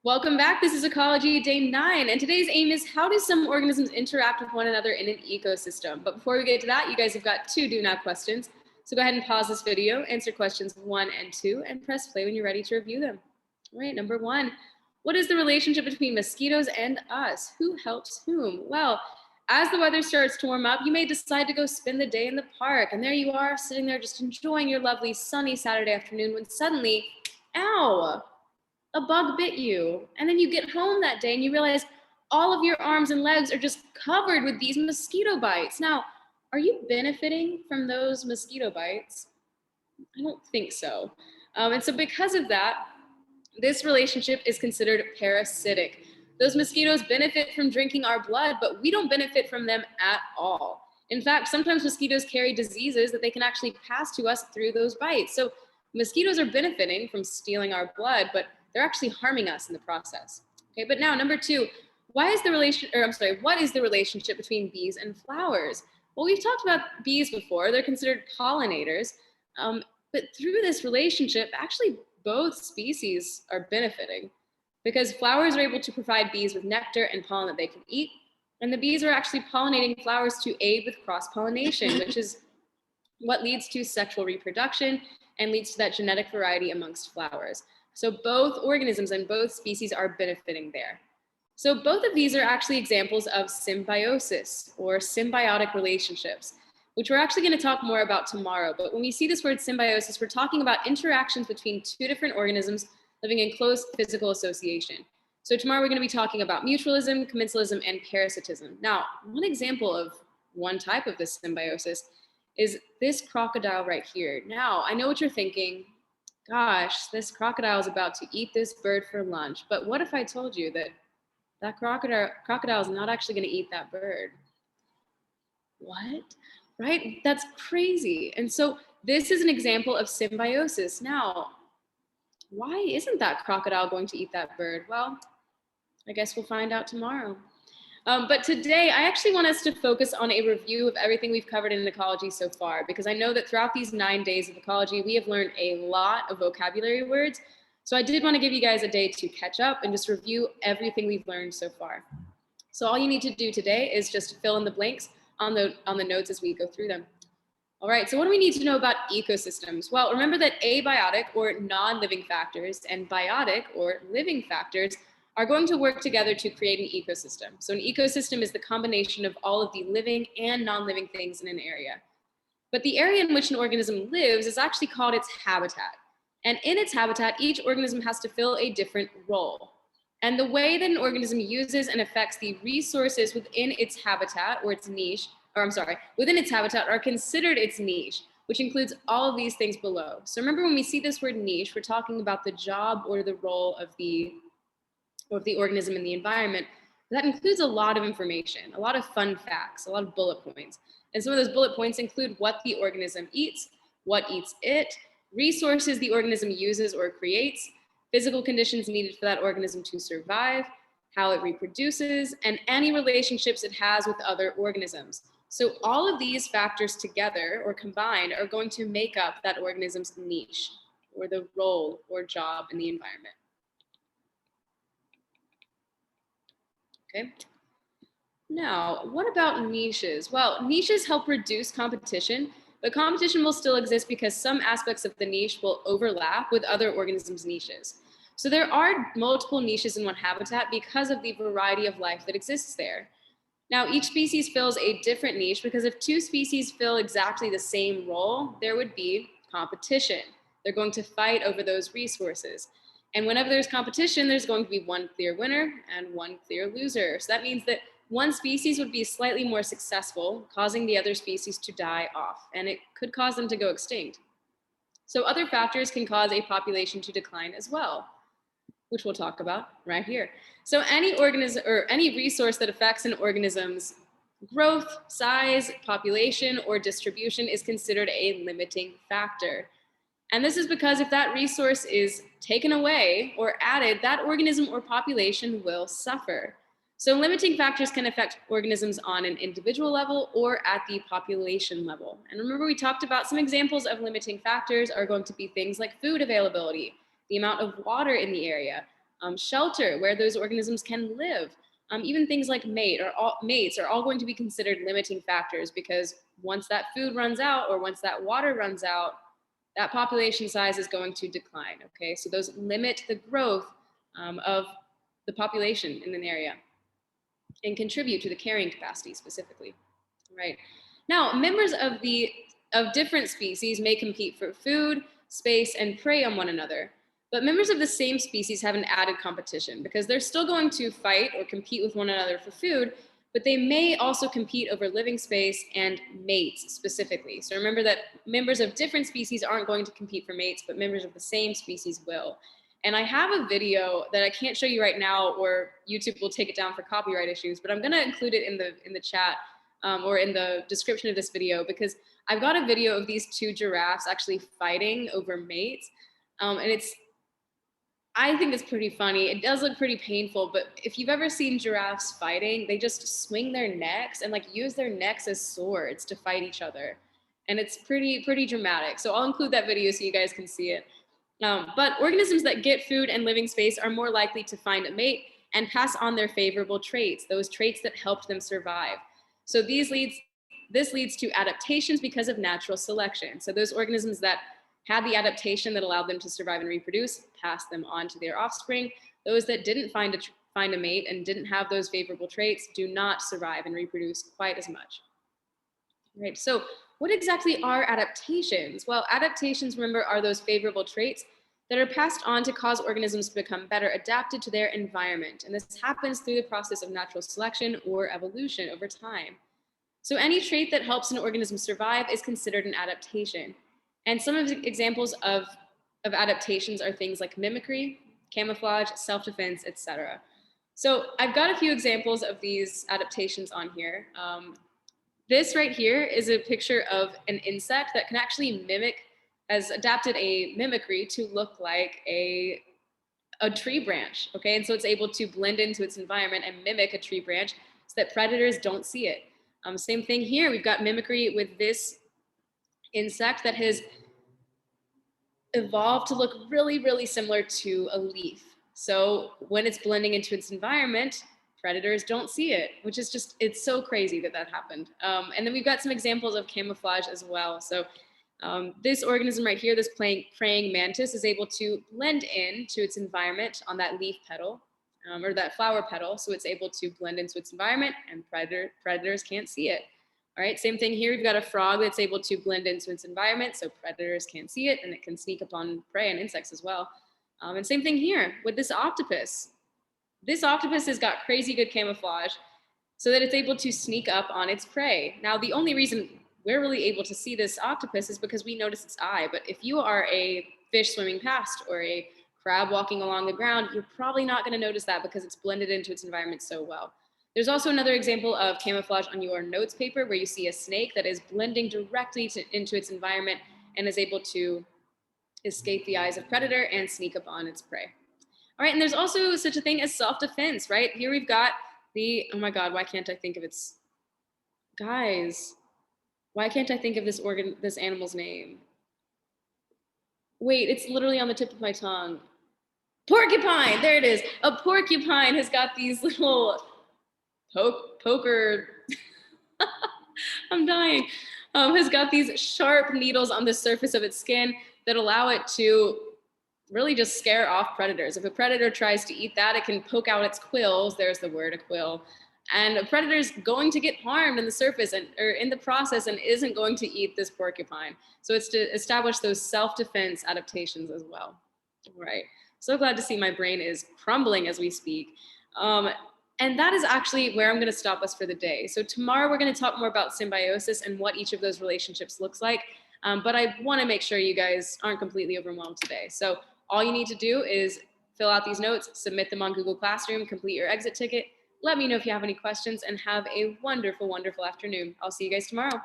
Welcome back. This is Ecology Day 9, and today's aim is how do some organisms interact with one another in an ecosystem? But before we get to that, you guys have got two do not questions. So go ahead and pause this video, answer questions 1 and 2, and press play when you're ready to review them. All right, number 1. What is the relationship between mosquitoes and us? Who helps whom? Well, as the weather starts to warm up, you may decide to go spend the day in the park, and there you are, sitting there just enjoying your lovely sunny Saturday afternoon when suddenly, ow! A bug bit you. And then you get home that day and you realize all of your arms and legs are just covered with these mosquito bites. Now, are you benefiting from those mosquito bites? I don't think so. And so because of that, this relationship is considered parasitic. Those mosquitoes benefit from drinking our blood, but we don't benefit from them at all. In fact, sometimes mosquitoes carry diseases that they can actually pass to us through those bites. So mosquitoes are benefiting from stealing our blood, but they're actually harming us in the process. Okay, but now number 2, what is the relationship between bees and flowers? Well, we've talked about bees before. They're considered pollinators, but through this relationship, actually both species are benefiting because flowers are able to provide bees with nectar and pollen that they can eat, and the bees are actually pollinating flowers to aid with cross-pollination, which is what leads to sexual reproduction and leads to that genetic variety amongst flowers. So both organisms and both species are benefiting there. So both of these are actually examples of symbiosis or symbiotic relationships, which we're actually going to talk more about tomorrow. But when we see this word symbiosis, we're talking about interactions between two different organisms living in close physical association. So tomorrow we're going to be talking about mutualism, commensalism, and parasitism. Now, one example of one type of this symbiosis is this crocodile right here. Now, I know what you're thinking. Gosh, this crocodile is about to eat this bird for lunch. But what if I told you that that crocodile is not actually going to eat that bird? What? Right? That's crazy. And so this is an example of symbiosis. Now, why isn't that crocodile going to eat that bird? Well, I guess we'll find out tomorrow. But today, I actually want us to focus on a review of everything we've covered in ecology so far, because I know that throughout these 9 days of ecology, we have learned a lot of vocabulary words. So I did want to give you guys a day to catch up and just review everything we've learned so far. So all you need to do today is just fill in the blanks on the notes as we go through them. All right, so what do we need to know about ecosystems? Well, remember that abiotic or non-living factors and biotic or living factors are going to work together to create an ecosystem. So an ecosystem is the combination of all of the living and non-living things in an area. But the area in which an organism lives is actually called its habitat. And in its habitat, each organism has to fill a different role. And the way that an organism uses and affects the resources within its habitat or its niche, within its habitat are considered its niche, which includes all of these things below. So remember, when we see this word niche, we're talking about the job or the role of the organism in the environment. That includes a lot of information, a lot of fun facts, a lot of bullet points. And some of those bullet points include what the organism eats, what eats it, resources the organism uses or creates, physical conditions needed for that organism to survive, how it reproduces, and any relationships it has with other organisms. So all of these factors together or combined are going to make up that organism's niche or the role or job in the environment. Okay. Now, what about niches? Well, niches help reduce competition, but competition will still exist because some aspects of the niche will overlap with other organisms' niches. So there are multiple niches in one habitat because of the variety of life that exists there. Now, each species fills a different niche because if two species fill exactly the same role, there would be competition. They're going to fight over those resources. And whenever there's competition, there's going to be one clear winner and one clear loser. So that means that one species would be slightly more successful, causing the other species to die off, and it could cause them to go extinct. So other factors can cause a population to decline as well, which we'll talk about right here. So any organism or any resource that affects an organism's growth, size, population, or distribution is considered a limiting factor. And this is because if that resource is taken away or added, that organism or population will suffer. So limiting factors can affect organisms on an individual level or at the population level. And remember, we talked about some examples of limiting factors are going to be things like food availability, the amount of water in the area, shelter, where those organisms can live. Even things like mates are all going to be considered limiting factors, because once that food runs out or once that water runs out, that population size is going to decline. Okay, so those limit the growth of the population in an area and contribute to the carrying capacity specifically. Right. Now, members of different species may compete for food, space, and prey on one another. But members of the same species have an added competition, because they're still going to fight or compete with one another for food, but they may also compete over living space and mates specifically. So remember that members of different species aren't going to compete for mates, but members of the same species will. And I have a video that I can't show you right now, or YouTube will take it down for copyright issues, but I'm going to include it in the chat or in the description of this video, because I've got a video of these two giraffes actually fighting over mates. And I think it's pretty funny. It does look pretty painful, but if you've ever seen giraffes fighting, they just swing their necks and like use their necks as swords to fight each other. And it's pretty dramatic. So I'll include that video so you guys can see it. But organisms that get food and living space are more likely to find a mate and pass on their favorable traits, those traits that helped them survive. So this leads to adaptations because of natural selection. So those organisms that had the adaptation that allowed them to survive and reproduce pass them on to their offspring. Those that didn't find a mate and didn't have those favorable traits do not survive and reproduce quite as much. Right. So what exactly are adaptations? Well, adaptations, remember, are those favorable traits that are passed on to cause organisms to become better adapted to their environment. And this happens through the process of natural selection or evolution over time. So any trait that helps an organism survive is considered an adaptation. And some of the examples of adaptations are things like mimicry, camouflage, self-defense, etc. So I've got a few examples of these adaptations on here. This right here is a picture of an insect that can actually has adapted a mimicry to look like a tree branch, okay? And so it's able to blend into its environment and mimic a tree branch so that predators don't see it. Same thing here, we've got mimicry with this insect that has evolved to look really similar to a leaf. So when it's blending into its environment, predators don't see it, which is just, it's so crazy that happened. And then we've got some examples of camouflage as well. So this organism right here, this praying mantis, is able to blend in to its environment on that leaf petal or that flower petal. So it's able to blend into its environment and predators can't see it. All right, same thing here. We've got a frog that's able to blend into its environment so predators can't see it, and it can sneak upon prey and insects as well. And same thing here with this octopus. This octopus has got crazy good camouflage so that it's able to sneak up on its prey. Now, the only reason we're really able to see this octopus is because we notice its eye. But if you are a fish swimming past or a crab walking along the ground, you're probably not going to notice that because it's blended into its environment so well. There's also another example of camouflage on your notes paper where you see a snake that is blending directly into its environment and is able to escape the eyes of predator and sneak up on its prey. All right, and there's also such a thing as self-defense, right? Here we've got oh my God, why can't I think of guys, why can't I think of this animal's name? Wait, it's literally on the tip of my tongue. Porcupine, there it is. A porcupine has got these little poker, I'm dying, has got these sharp needles on the surface of its skin that allow it to really just scare off predators. If a predator tries to eat that, it can poke out its quills, there's the word, a quill, and a predator's going to get harmed in the surface or in the process and isn't going to eat this porcupine. So it's to establish those self-defense adaptations as well. All right, so glad to see my brain is crumbling as we speak. And that is actually where I'm going to stop us for the day. So tomorrow we're going to talk more about symbiosis and what each of those relationships looks like. But I want to make sure you guys aren't completely overwhelmed today. So all you need to do is fill out these notes, submit them on Google Classroom, complete your exit ticket. Let me know if you have any questions, and have a wonderful, wonderful afternoon. I'll see you guys tomorrow.